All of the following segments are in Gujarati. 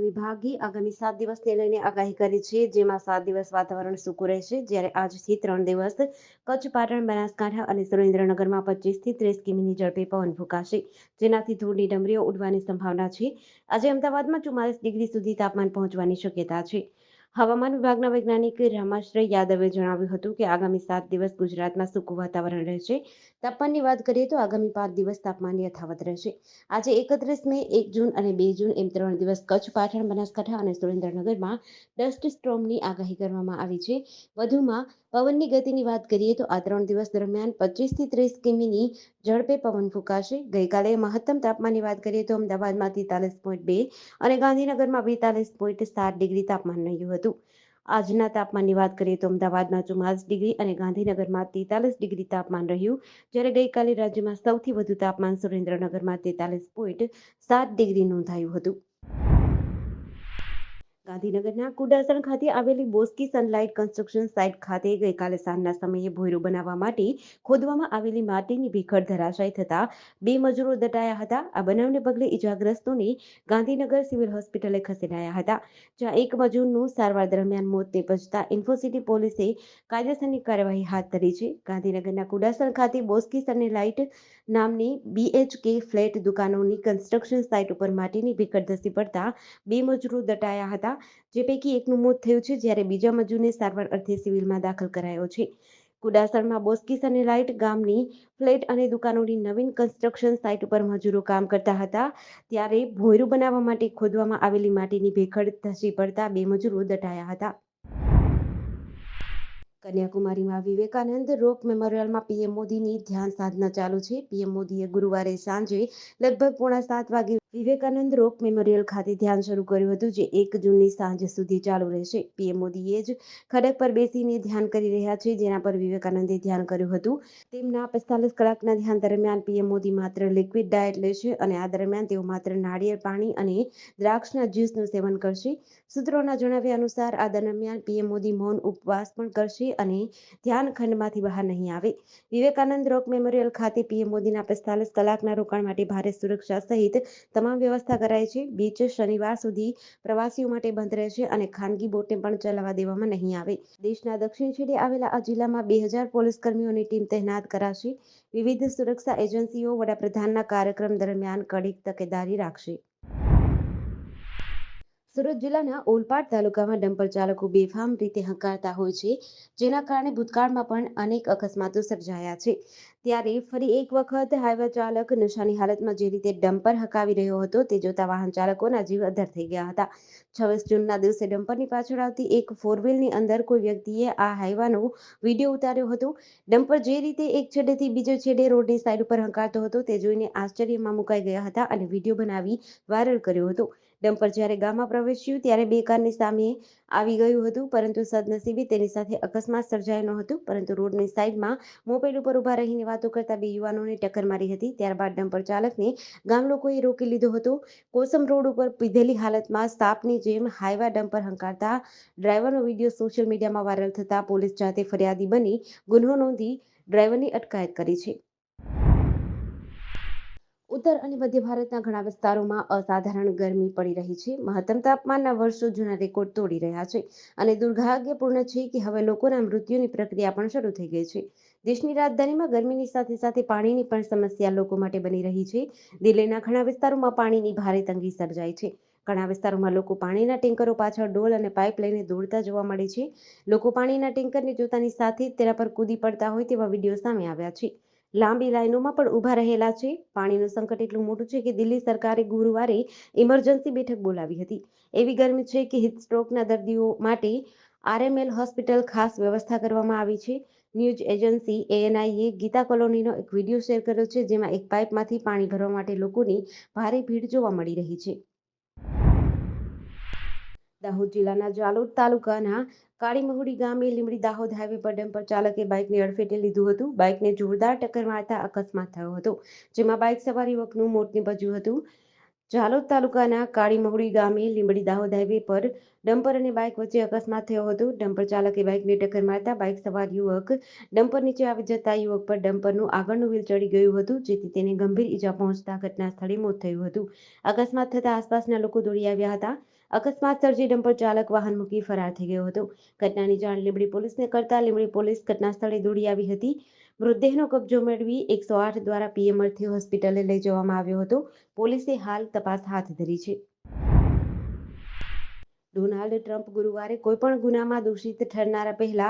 વિભાગે આગામી 7 દિવસને લઈને આગાહી કરી છે, જેમાં 7 દિવસ વાતાવરણ સૂકું રહેશે, જ્યારે આજથી 3 દિવસ કચ્છ, પાટણ, બનાસકાંઠા અને સુરેન્દ્રનગરમાં 25થી 30 કિમીની ઝડપે પવન ફૂંકાશે, જેનાથી ધૂળની ડમરીઓ ઉડવાની સંભાવના છે. આજે અમદાવાદમાં 44 ડિગ્રી સુધી તાપમાન પહોંચવાની શક્યતા છે. હવામાન વિભાગના વૈજ્ઞાનિક રામાશ્રય યાદવે જણાવ્યું હતું કે આગામી 7 દિવસ ગુજરાતમાં સૂકું વાતાવરણ રહેશે. તાપમાનની વાત કરીએ તો આગામી 5 દિવસ તાપમાન યથાવત રહેશે. આજે 31 મે, 1 જૂન અને 2 જૂન એમ 3 દિવસ કચ્છ, પાટણ, બનાસકાંઠા અને સુરેન્દ્રનગરમાં ડસ્ટ સ્ટોર્મની આગાહી કરવામાં આવી છે. વધુમાં પવનની ગતિની વાત કરીએ તો આ 3 દિવસ દરમિયાન 25થી 30 કિમીની ઝડપે પવન ફૂંકાશે. ગઈકાલે મહત્તમ તાપમાનની વાત કરીએ તો અમદાવાદમાં 43.2 અને ગાંધીનગરમાં 42.7 ડિગ્રી તાપમાન રહ્યું હતું. આજના તાપમાનની વાત કરીએ તો અમદાવાદમાં 44 ડિગ્રી અને ગાંધીનગરમાં 43 ડિગ્રી તાપમાન રહ્યું, જ્યારે ગઈકાલે રાજ્યમાં સૌથી વધુ તાપમાન સુરેન્દ્રનગરમાં 43.7 ડિગ્રી નોંધાયું હતું. ગાંધીનગરના કુડાસણ ખાતે આવેલી બોસ્કી સનલાઇટ કન્સ્ટ્રક્શન સાઇટ ખાતે ગઈકાલે સાંજના સમયે ભોંયરું બનાવવા માટે ખોદવામાં આવેલી માટીની ભીખડ ધરાશાયી થતા 2 મજૂરો દટાયા હતા. આ બનાવને પગલે ઇજાગ્રસ્તોને ગાંધીનગર સિવિલ હોસ્પિટલે ખસેડાયા હતા, જ્યાં એક મજૂરનું સારવાર દરમિયાન મોત નિપજતા ઇન્ફોસિટી પોલીસે કાયદેસરની કાર્યવાહી હાથ ધરી છે. ગાંધીનગરના કુડાસણ ખાતે બોસ્કી સનલાઇટ નામની BHK ફ્લેટ દુકાનોની કન્સ્ટ્રક્શન સાઇટ ઉપર માટીની ભીખડ ધસી પડતા 2 મજૂરો દટાયા હતા, જે પૈકી એકનું મોત થયું છે, જ્યારે બીજા મજૂરને સારવાર અર્થે સિવિલમાં દાખલ કરાયો છે. કુડાસણમાં બોસ્કી સનલાઇટ ગામની ફ્લેટ અને દુકાનોની નવીન કન્સ્ટ્રક્શન સાઇટ ઉપર મજૂરો કામ કરતા હતા, ત્યારે ભોંયરું બનાવવા માટે ખોદવામાં આવેલી માટીની ભેખડ ધસી પડતા 2 મજૂરો દટાયા હતા. કન્યાકુમારીમાં વિવેકાનંદ રોક મેમોરિયલમાં પીએમ મોદીની ધ્યાન સાધના ચાલુ છે. પીએમ મોદીએ ગુરુવારે સાંજે લગભગ 6:45 વાગે વિવેકાનંદ રોક મેમોરિયલ ખાતે ધ્યાન શરૂ કર્યું હતું, જે 1 જૂનની સાંજ સુધી ચાલુ રહેશે. પીએમ મોદીએ જ ખડક પર બેસીને ધ્યાન કરી રહ્યા છે, જેના પર વિવેકાનંદે ધ્યાન કર્યું હતું. તેમના 45 કલાકના ધ્યાન દરમિયાન પીએમ મોદી માત્ર લિક્વિડ ડાયટ લેશે અને આ દરમિયાન તેઓ માત્ર નાળિયેર પાણી અને દ્રાક્ષના જ્યુસનું સેવન કરશે. સૂત્રોના જણાવ્યા અનુસાર આ દરમિયાન પીએમ મોદી મૌન ઉપવાસ પણ કરશે અને ધ્યાન ખંડમાંથી બહાર નહીં આવે. વિવેકાનંદ રોક મેમોરિયલ ખાતે પીએમ મોદીના 45 કલાકના રોકાણ માટે ભારે સુરક્ષા સહિત તમામ વ્યવસ્થા કરાઈ છે. બીચ શનિવાર સુધી પ્રવાસીઓ માટે બંધ રહેશે અને ખાનગી બોટને પણ ચલાવવા દેવામાં નહીં આવે. દેશના દક્ષિણ છેડે આવેલા આ જિલ્લામાં 2000 પોલીસ કર્મીઓની ટીમ તહેનાત કરાશે. વિવિધ સુરક્ષા એજન્સીઓ વડાપ્રધાનના કાર્યક્રમ દરમિયાન કડક તકેદારી રાખશે. સુરત જિલ્લાના ઓલપાડ તાલુકામાં ડમ્પર ચાલકો બેફામ રીતે હંકારતા હોય છે, જેના કારણે ભૂતકાળમાં પણ અનેક અકસ્માતો સર્જાયા છે. ત્યારે ફરી એક વખત હાઈવે ચાલક નશાની હાલતમાં જે રીતે ડમ્પર હંકાવી રહ્યો હતો, તે જોતા વાહન ચાલકોના જીવ અદ્ધર થઈ ગયા હતા. 26 જૂનના દિવસે ડમ્પરની પાછળ આવતી એક ફોરવ્હીલની અંદર કોઈ વ્યક્તિએ આ હાઈવાનો વિડીયો ઉતાર્યો હતો. ડમ્પર જે રીતે એક છેડેથી બીજે છેડે રોડની સાઈડ ઉપર હંકારતો હતો, તે જોઈને આશ્ચર્યમાં મુકાઈ ગયા હતા અને વિડીયો બનાવી વાયરલ કર્યો હતો. ડમ્પર જ્યારે ગામમાં પ્રવેશ્યું ત્યારે બે કારની સામે આવી ગયું હતું, પરંતુ સદનસીબે તેની સાથે અકસ્માત સર્જાયો ન હતો, પરંતુ રોડની સાઈડમાં મોપેડ ઉપર ઊભા રહીને વાતો કરતા 2 યુવાનોને ટક્કર મારી હતી. ત્યારબાદ ડમ્પર ચાલકને ગામ લોકોએ રોકી લીધો હતો. કોસમ રોડ ઉપર પીધેલી હાલતમાં સાપની જેમ હાઈવા ડમ્પર હંકારતા ડ્રાઈવરનો વિડીયો સોશિયલ મીડિયામાં વાયરલ થતા પોલીસ જાતે ફરિયાદી બની ગુન્હો નોંધી ડ્રાઈવરની અટકાયત કરી છે. ઉત્તર અને મધ્ય ભારતના ઘણા વિસ્તારોમાં અસાધારણ ગરમી પડી રહી છે. મહત્તમ તાપમાનના વર્ષો જૂના રેકોર્ડ તોડી રહ્યા છે અને દુર્ભાગ્યપૂર્ણ છે કે હવે લોકોના મૃત્યુની પ્રક્રિયા પણ શરૂ થઈ ગઈ છે. દેશની રાજધાનીમાં ગરમીની સાથે સાથે પાણીની પણ સમસ્યા લોકો માટે બની રહી છે. દિલ્હીના ઘણા વિસ્તારોમાં પાણીની ભારે તંગી સર્જાઈ છે. ઘણા વિસ્તારોમાં લોકો પાણીના ટેન્કરો પાછળ ડોલ અને પાઇપ લઈને દોડતા જોવા મળે છે. લોકો પાણીના ટેન્કરને જોતાની સાથે જ તેના પર કૂદી પડતા હોય તેવા વિડીયો સામે આવ્યા છે. લાંબી લાઈનોમાં પણ ઊભા રહેલા છે. પાણીનું સંકટ એટલું મોટું છે કે દિલ્હી સરકારે ગુરુવારે ઇમરજન્સી બેઠક બોલાવી હતી. એવી ગરમી છે કે હીટસ્ટ્રોકના દર્દીઓ માટે RML હોસ્પિટલ ખાસ વ્યવસ્થા કરવામાં આવી છે. ન્યૂઝ એજન્સી ANIએ ગીતા કોલોનીનો એક વિડીયો શેર કર્યો છે, જેમાં એક પાઇપમાંથી પાણી ભરવા માટે લોકોની ભારે ભીડ જોવા મળી રહી છે. દાહોદ જિલ્લાના જાલોદ તાલુકાના કાળીમહુડી ગામે લીંબડી દાહોદ હાઈવે પર ડમ્પર ચાલકે બાઇકને અડફેટે લીધું હતું. બાઇકને જોરદાર ટક્કર મારતા અકસ્માત થયો હતો, જેમાં બાઇક સવાર યુવકનું મોત નીપજ્યું હતું. જાલોદ તાલુકાના કાળીમહુડી ગામે લીંબડી દાહોદ હાઈવે પર ડમ્પર અને બાઇક વચ્ચે અકસ્માત થયો હતો. ડમ્પર ચાલકે બાઇકને ટક્કર મારતા બાઇક સવાર યુવક ડમ્પર નીચે આવી જતા યુવક પર ડમ્પરનું આગળનું વ્હીલ ચડી ગયું હતું, જેથી તેને ગંભીર ઈજા પહોંચતા ઘટના સ્થળે મોત થયું હતું. અકસ્માત થતા આસપાસના લોકો દોડી આવ્યા હતા. અકસ્માત સર્જી ડમ્પર ચાલક વાહન મૂકી ફરાર થઈ ગયો હતો. ઘટનાની જાણ લીંબડી પોલીસને કરતા લીંબડી પોલીસ ઘટના સ્થળે દોડી આવી હતી. મૃતદેહનો કબજો મેળવી 108 દ્વારા પીએમ અર્થે હોસ્પિટલે લઈ જવામાં આવ્યો હતો. પોલીસે હાલ તપાસ હાથ ધરી છે. ડોનાલ્ડ ટ્રમ્પ ગુરુવારે કોઈપણ ગુનામાં દોષિત ઠરનારા પહેલા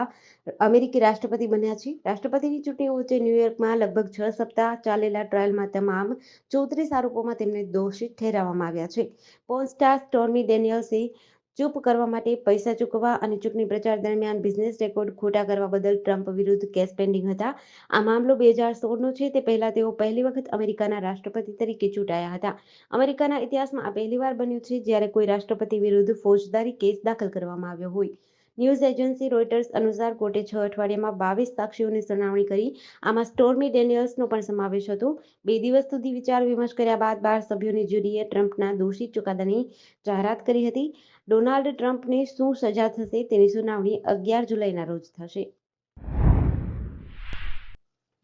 અમેરિકી રાષ્ટ્રપતિ બન્યા છે. રાષ્ટ્રપતિની ચૂંટણી વચ્ચે ન્યૂયોર્કમાં લગભગ 6 સપ્તાહ ચાલેલા ટ્રાયલમાં તમામ 34 આરોપોમાં તેમને દોષિત ઠેરવવામાં આવ્યા છે. પોર્ન સ્ટાર સ્ટોર્મી ડેનિયલ્સે ચૂપ કરવા માટે પૈસા ચૂકવવા અને ચૂંટણી પ્રચાર દરમિયાન બિઝનેસ રેકોર્ડ ખોટા કરવા બદલ ટ્રમ્પ વિરુદ્ધ કેસ પેન્ડિંગ હતા. આ મામલો 2016નો છે. તે પહેલા તેઓ પહેલી વખત અમેરિકાના રાષ્ટ્રપતિ તરીકે ચૂંટાયા હતા. અમેરિકાના ઇતિહાસમાં આ પહેલીવાર બન્યું છે જ્યારે કોઈ રાષ્ટ્રપતિ વિરુદ્ધ ફોજદારી કેસ દાખલ કરવામાં આવ્યો હોય. ન્યૂઝ એજન્સી રોયટર્સ અનુસાર કોર્ટે 6 અઠવાડિયામાં 22 સાક્ષીઓની સુનાવણી કરી. આમાં સ્ટોર્મી ડેનિયલ્સનો પણ સમાવેશ હતો. 2 દિવસ સુધી વિચાર વિમર્શ કર્યા બાદ 12 સભ્યોની જ્યુરીએ ટ્રમ્પના દોષિત ચુકાદાની જાહેરાત કરી હતી. ડોનાલ્ડ ટ્રમ્પને શું સજા થશે તેની સુનાવણી 11 જુલાઈના રોજ થશે.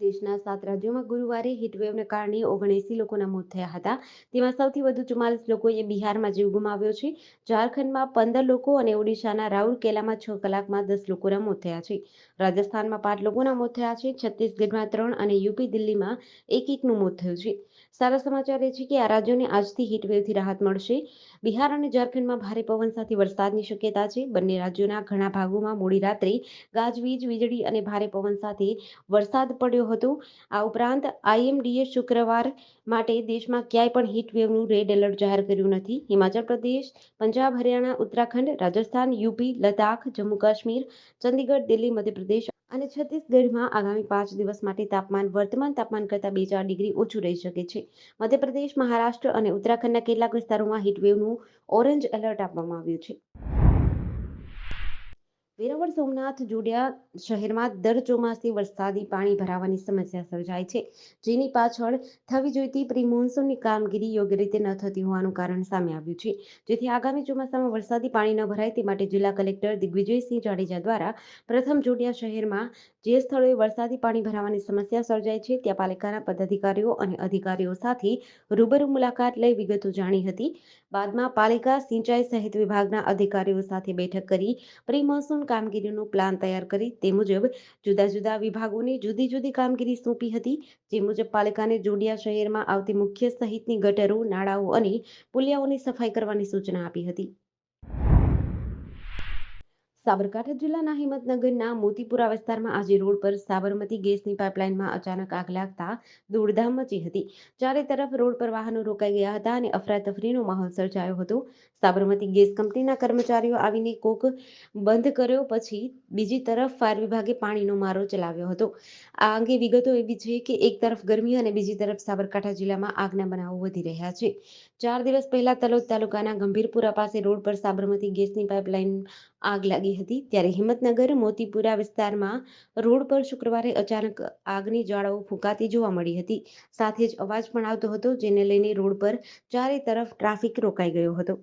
દેશના 7 રાજ્યોમાં ગુરુવારે હીટવેવને કારણે 79 લોકોના મોત થયા હતા. તેમાં સૌથી વધુ 44 લોકોએ બિહારમાં જીવ ગુમાવ્યો છે. ઝારખંડમાં 15 લોકો અને ઓડિશાના રાઉરકેલામાં 6 કલાકમાં 10 લોકોના મોત થયા છે. રાજસ્થાનમાં 5 લોકોના મોત થયા છે. છત્તીસગઢમાં 3 અને યુપી દિલ્હીમાં એકનું મોત થયું છે. સારા સમાચાર એ છે કે આ રાજ્યોને આજથી હીટવેવથી રાહત મળશે. બિહાર અને ઝારખંડમાં ભારે પવન સાથે વરસાદની શક્યતા છે. બંને રાજ્યોના ઘણા ભાગોમાં મોડી રાત્રે ગાજવીજ, વીજળી અને ભારે પવન સાથે વરસાદ પડ્યો હતો. આ ઉપરાંત આઈએમડીએ શુક્રવાર માટે દેશમાં ક્યાંય પણ હીટવેવનું રેડ એલર્ટ જાહેર કર્યું નથી. હિમાચલ પ્રદેશ, પંજાબ, હરિયાણા, ઉત્તરાખંડ, રાજસ્થાન, યુપી, લદ્દાખ, જમ્મુ કાશ્મીર, ચંદીગઢ, દિલ્હી, મધ્યપ્રદેશ અને છત્તીસગઢમાં આગામી 5 દિવસ માટે તાપમાન વર્તમાન તાપમાન કરતાં 2-4 ડિગ્રી ઓછું રહી શકે છે. મધ્યપ્રદેશ, મહારાષ્ટ્ર અને ઉત્તરાખંડના કેટલાક વિસ્તારોમાં હીટવેવનું ઓરેન્જ એલર્ટ આપવામાં આવ્યું છે. વેરાવળ, સોમનાથ, જોડિયા શહેરમાં દર ચોમાસે વરસાદી પાણી ભરાવાની સમસ્યા સર્જાય છે. જેની પાછળ થવી જોઈતી પ્રી મોન્સૂનની કામગીરી યોગ્ય રીતે ન થતી હોવાનું કારણ સામે આવ્યું છે. જેથી આગામી ચોમાસામાં વરસાદી પાણી ન ભરાય તે માટે જિલ્લા કલેક્ટર દિગ્વિજયસિંહ જાડેજા દ્વારા પ્રથમ જોડિયા શહેરમાં જે સ્થળોએ વરસાદી પાણી ભરાવાની સમસ્યા સર્જાય છે ત્યાં પાલિકાના પદાધિકારીઓ અને અધિકારીઓ સાથે રૂબરૂ મુલાકાત લઈ વિગતો જાણી હતી. બાદમાં પાલિકા સિંચાઈ સહિત વિભાગના અધિકારીઓ સાથે બેઠક કરી પ્રી મોન્સૂન કામગીરીનો પ્લાન તૈયાર કરી તે મુજબ જુદા જુદા વિભાગોને જુદી જુદી કામગીરી સોંપી હતી. જે મુજબ પાલિકાને જોડિયા શહેરમાં આવતી મુખ્ય સહિતની ગટરો, નાળાઓ અને પુલિયાઓની સફાઈ કરવાની સૂચના આપી હતી. સાબરકાંઠા જિલ્લાના હિંમતનગરના મોતીપુરા વિસ્તારમાં આજે રોડ પર સાબરમતી ગેસની પાઇપલાઇનમાં અચાનક આગ લાગતા દોડધામ મચી હતી. ચારે તરફ રોડ પર વાહનો રોકાઈ ગયા હતા અને અફરાતફરીનો માહોલ સર્જાયો હતો. સાબરમતી ગેસ કંપનીના કર્મચારીઓ આવીને કોક બંધ કર્યો પછી બીજી તરફ ફાયર વિભાગે પાણીનો મારો ચલાવ્યો હતો. આ અંગે વિગતો એવી છે કે એક તરફ ગરમી અને બીજી તરફ સાબરકાંઠા જિલ્લામાં આગના બનાવો વધી રહ્યા છે. 4 દિવસ પહેલા તલોદ તાલુકાના ગંભીરપુરા પાસે રોડ પર સાબરમતી ગેસની પાઇપલાઇન આગ લાગી હતી. ત્યારે હિંમતનગર મોતીપુરા વિસ્તારમાં રોડ પર શુક્રવારે અચાનક આગની જ્વાળાઓ ફૂંકાતી જોવા મળી હતી. સાથે જ અવાજ પણ આવતો હતો જેને લઈને રોડ પર ચારે તરફ ટ્રાફિક રોકાઈ ગયો હતો.